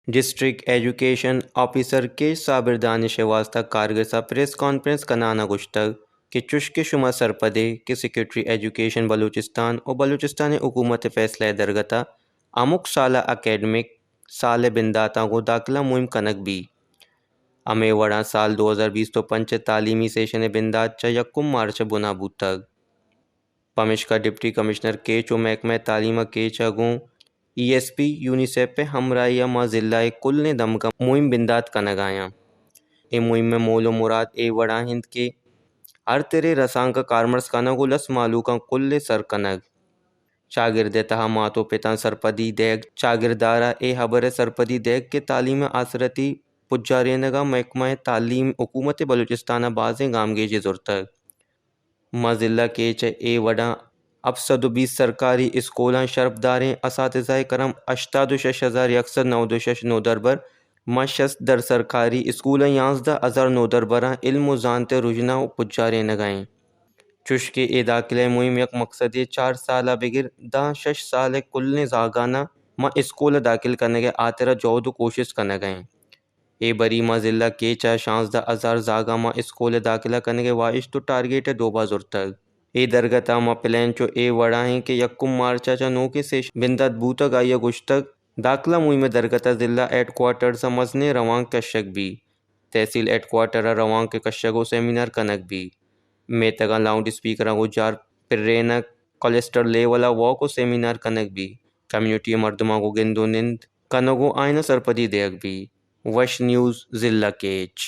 district education officer کے صابر دانش واسطہ کارگر سا پریس کانفرنس کنانا گشتگ کہ چشک شمہ سرپدے کہ سیکرٹری ایجوکیشن بلوچستان اور بلوچستان حکومت فیصلہ درگتا امک سالہ اکیڈمک سال بنداتا کو داخلہ مہم کنک بھی امے وڑا سال 2020-25 تعلیمی سیشن بندات چا 1 مارچ بنا بوتگ پمش کا ڈپٹی کمشنر کیچ و محکمہ تعلیم کیچا گوں ای ایس پی یونیسیف پہ ہمراہی ما ضلع کل نے دم کا مہم بندات کنگایا اے مہم میں مول و مراد اے وڑا ہند کے ہر تیرے رسان کا کارمرس کنگ لس مالو کا کل سر کنگ شاگرد تہا ماتو پتا سرپدی دیگ شاگردارا اے خبر سرپدی دیگ کے تعلیم آسرتی پجارینگا محکمہ تعلیم حکومت بلوچستان بازیں گامگیج زرتگ ما ضلع کیچ اے وڑا اب 120 سرکاری اسکولاں شرف داریں اساتذہ کرم 86,109 دربر ما 60 در سرکاری اسکولاں 11,000 دربراں علم و زانت رجنا و پجاریں نگائیں چشک اے داخلہ مہم یک مقصد 4 سالہ بگر 6 سال کل نے زاگانہ ما اسکول داخل کرنے آترہ جہد و کوشش کنگائیں اے بری ما ضلع کیچا 16,000 زاگا ما اسکول داخلہ کرنے واعش تو ٹارگیٹ 2 بازرتگ اے درگتا ما پلان چو اے وڑا ہیں کہ 1 مارچا چا 9 کے سیشن بندت بوتگ آئیا گشتگ داخلہ مہم درگتا ضلع ہیڈ کوارٹر مزنے روان کشک بھی تحصیل ہیڈ کوارٹر روان کے کشک و سیمینار کنک بھی میتگاں لاؤڈ اسپیکراں کو جار پرینک کولیسٹر لیولا واک و سیمینار کنک بھی کمیونٹی مردماں کو گندو نند کنگو آئینہ سرپدی دیگ بھی وش نیوز ضلع کیچ